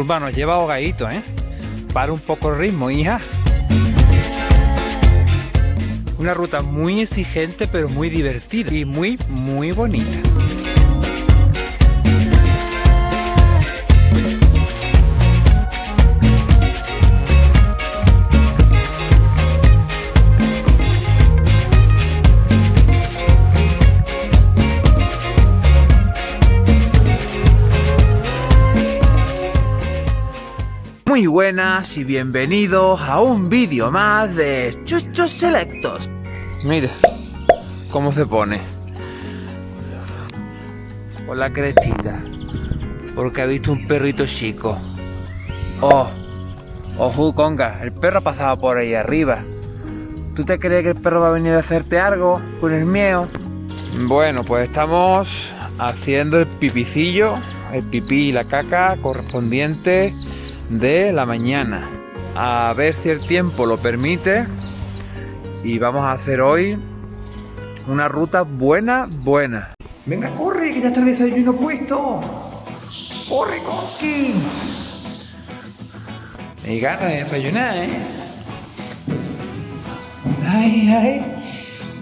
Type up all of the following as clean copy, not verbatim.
rumba nos lleva ahogadito, ¿eh? Para un poco el ritmo, hija. Una ruta muy exigente, pero muy divertida y muy bonita. Muy buenas y bienvenidos a un vídeo más de Chuchos Selectos. Mira cómo se pone con la crestita porque ha visto un perrito chico. Ojo, conga, el perro ha pasado por ahí arriba. ¿Tú te crees que el perro va a venir a hacerte algo con el miedo? Bueno, pues estamos haciendo el pipicillo, el pipí y la caca correspondiente de la mañana, a ver si el tiempo lo permite, y vamos a hacer hoy una ruta buena. Venga, corre, que ya está el desayuno puesto. Corre, Conqui. Hay ganas de desayunar, ¿eh?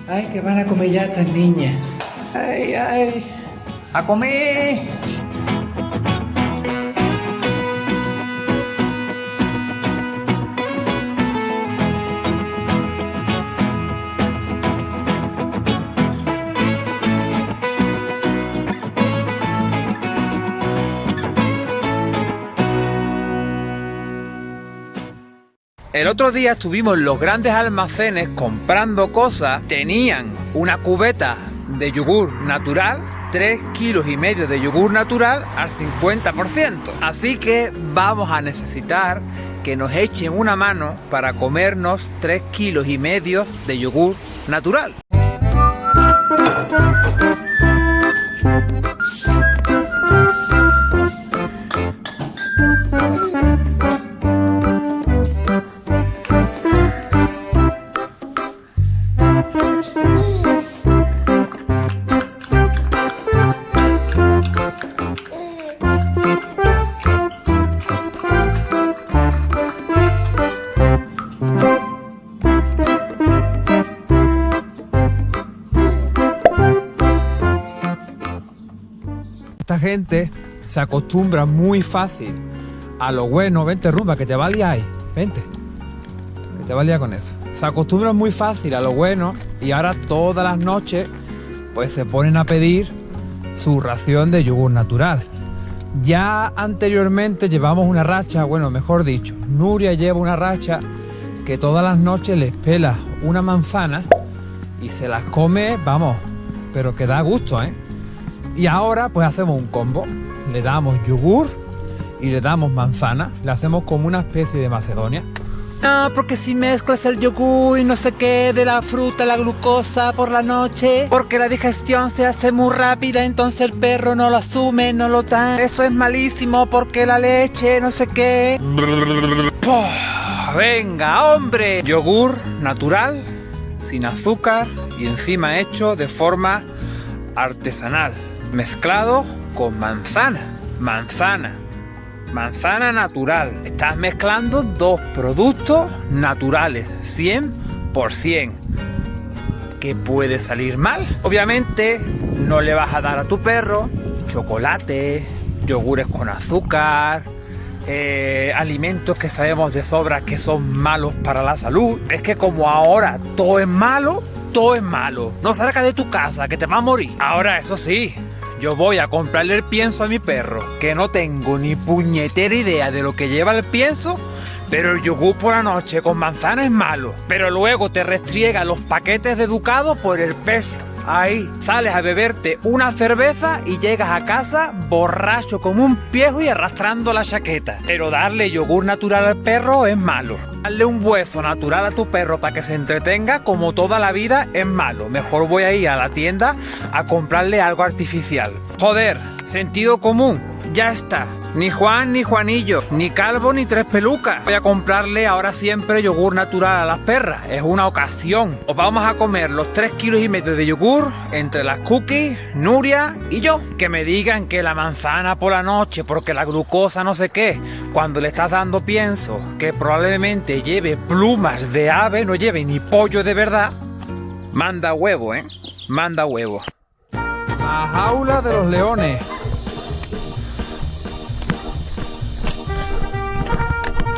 Ay, que van a comer ya estas niñas. Ay, a comer. El otro día estuvimos en los grandes almacenes comprando cosas. Tenían una cubeta de yogur natural, 3,5 kilos de yogur natural al 50%. Así que vamos a necesitar que nos echen una mano para comernos 3,5 kilos de yogur natural. Esta gente se acostumbra muy fácil a lo bueno. Vente, rumba, que te va a liar ahí. Vente, que te va a liar con eso. Se acostumbran muy fácil a lo bueno y ahora todas las noches pues se ponen a pedir su ración de yogur natural. Ya anteriormente llevamos una racha, bueno, mejor dicho, Nuria lleva una racha que todas las noches les pela una manzana y se las come, vamos, pero que da gusto, ¿eh? Y ahora pues hacemos un combo, le damos yogur y le damos manzana, le hacemos como una especie de Macedonia. No, porque si mezclas el yogur y no sé qué de la fruta, la glucosa por la noche, porque la digestión se hace muy rápida, entonces el perro no lo asume, no lo da. Eso es malísimo porque la leche, no sé qué. Venga, hombre. Yogur natural, sin azúcar y encima hecho de forma artesanal. Mezclado con manzana natural. Estás mezclando dos productos naturales, 100%. ¿Qué puede salir mal? Obviamente no le vas a dar a tu perro chocolate, yogures con azúcar, alimentos que sabemos de sobra que son malos para la salud. Es que como ahora todo es malo, no salgas de tu casa que te va a morir. Ahora, eso sí, yo voy a comprarle el pienso a mi perro, que no tengo ni puñetera idea de lo que lleva el pienso, pero el yogur por la noche con manzana es malo. Pero luego te restriega los paquetes de Ducado por el peso. Ahí sales a beberte una cerveza y llegas a casa borracho como un viejo y arrastrando la chaqueta. Pero darle yogur natural al perro es malo. Darle un hueso natural a tu perro para que se entretenga como toda la vida es malo. Mejor voy a ir a la tienda a comprarle algo artificial. Joder, sentido común. Ya está. Ni Juan ni Juanillo, ni Calvo ni Tres Pelucas. Voy a comprarle ahora siempre yogur natural a las perras. Es una ocasión. Os vamos a comer los 3,5 kilos de yogur entre las cookies, Nuria y yo. Que me digan que la manzana por la noche porque la glucosa no sé qué. Cuando le estás dando pienso que probablemente lleve plumas de ave, no lleve ni pollo de verdad. Manda huevo, manda huevo. La jaula de los leones.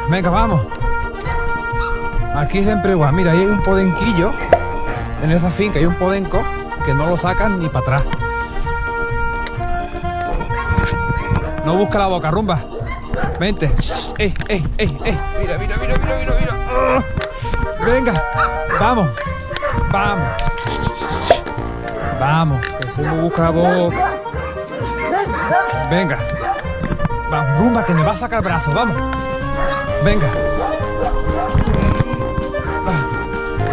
Venga, vamos. Aquí siempre igual. Mira, ahí hay un podenquillo. En esa finca hay un podenco que no lo sacan ni para atrás. No busca la boca, rumba. Vente. Mira. Venga. Vamos. Vamos. Que se me busca la boca. Venga. Vamos, rumba, que me va a sacar el brazo. Vamos. Venga.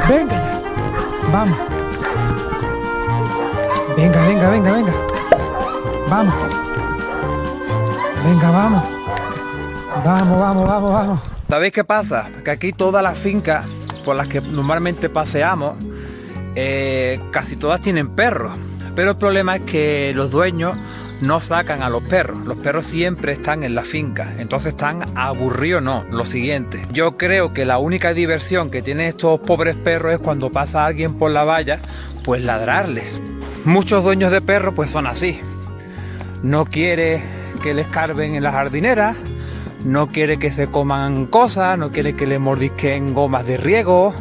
Venga ya. Vamos. Venga. Vamos. Venga, vamos. Vamos. ¿Sabéis qué pasa? Que aquí todas las fincas por las que normalmente paseamos, casi todas tienen perros. Pero el problema es que los dueños no sacan a los perros. Los perros siempre están en la finca. Entonces están aburridos, no. Lo siguiente. Yo creo que la única diversión que tienen estos pobres perros es cuando pasa alguien por la valla, pues ladrarles. Muchos dueños de perros pues son así. No quiere que les escarben en la jardinera. No quiere que se coman cosas. No quiere que le mordisquen gomas de riego.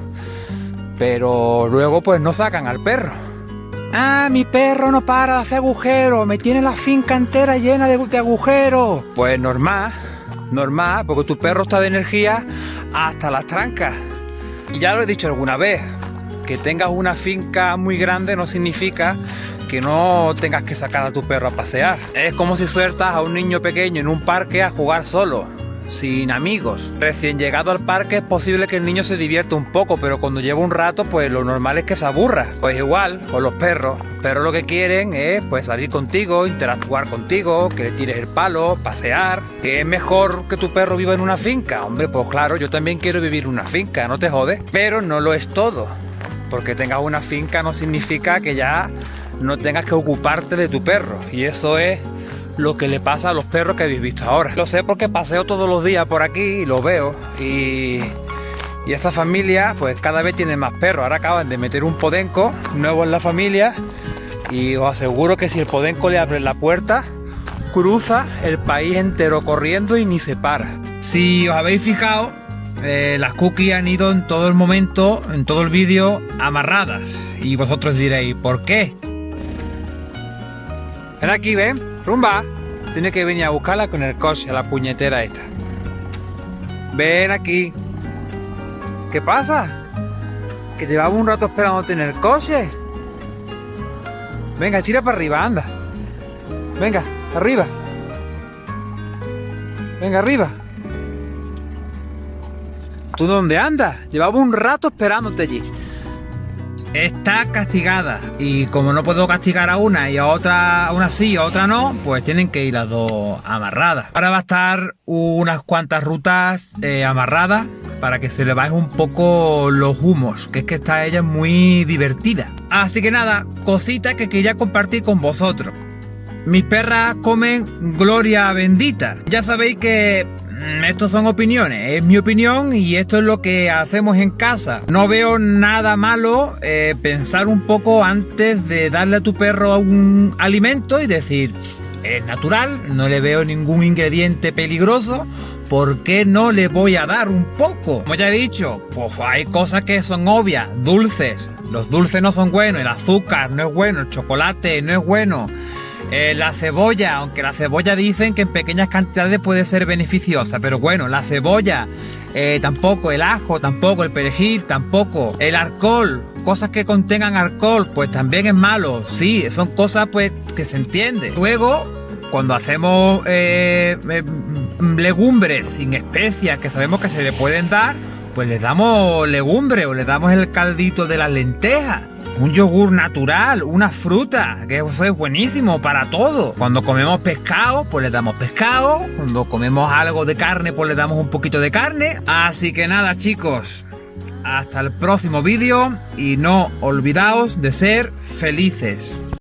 Pero luego pues no sacan al perro. Ah, mi perro no para de hacer agujeros, me tiene la finca entera llena de agujeros. Pues normal, porque tu perro está de energía hasta las trancas. Y ya lo he dicho alguna vez, que tengas una finca muy grande no significa que no tengas que sacar a tu perro a pasear. Es como si sueltas a un niño pequeño en un parque a jugar solo, sin amigos. Recién llegado al parque es posible que el niño se divierta un poco, pero cuando lleva un rato pues lo normal es que se aburra. Pues igual con los perros. Pero lo que quieren es pues salir contigo, interactuar contigo, que le tires el palo, pasear. Que es mejor que tu perro viva en una finca. Hombre, pues claro, yo también quiero vivir en una finca, no te jodes. Pero no lo es todo. Porque tengas una finca no significa que ya no tengas que ocuparte de tu perro. Y eso es lo que le pasa a los perros que habéis visto ahora. Lo sé porque paseo todos los días por aquí y lo veo. Y esta familia pues cada vez tiene más perros. Ahora acaban de meter un podenco nuevo en la familia. Y os aseguro que si el podenco le abre la puerta, cruza el país entero corriendo y ni se para. Si os habéis fijado, las cookies han ido en todo el momento, en todo el vídeo, amarradas. Y vosotros diréis, ¿por qué? Ven aquí, ven. Rumba, tiene que venir a buscarla con el coche, a la puñetera esta. Ven aquí. ¿Qué pasa? Que llevamos un rato esperándote en el coche. Venga, tira para arriba, anda. Venga, arriba. Venga, arriba. ¿Tú dónde andas? Llevamos un rato esperándote allí. Está castigada y como no puedo castigar a una y a otra, a una sí y a otra no, pues tienen que ir las dos amarradas. Ahora va a estar unas cuantas rutas amarradas para que se le bajen un poco los humos, que es que está ella muy divertida. Así que nada, cositas que quería compartir con vosotros. Mis perras comen gloria bendita. Ya sabéis que estos son opiniones, es mi opinión y esto es lo que hacemos en casa. No veo nada malo pensar un poco antes de darle a tu perro un alimento y decir, es natural, no le veo ningún ingrediente peligroso, ¿por qué no le voy a dar un poco? Como ya he dicho, pues hay cosas que son obvias, dulces. Los dulces no son buenos, el azúcar no es bueno, el chocolate no es bueno. La cebolla, aunque la cebolla dicen que en pequeñas cantidades puede ser beneficiosa, pero bueno, la cebolla tampoco, el ajo tampoco, el perejil tampoco, el alcohol, cosas que contengan alcohol pues también es malo, sí, son cosas pues que se entiende. Luego, cuando hacemos legumbres sin especias que sabemos que se le pueden dar, pues les damos legumbre o le damos el caldito de las lentejas. un yogur natural, una fruta, que eso es buenísimo para todo. Cuando comemos pescado, pues le damos pescado. Cuando comemos algo de carne, pues le damos un poquito de carne. Así que nada, chicos, hasta el próximo vídeo y no olvidaos de ser felices.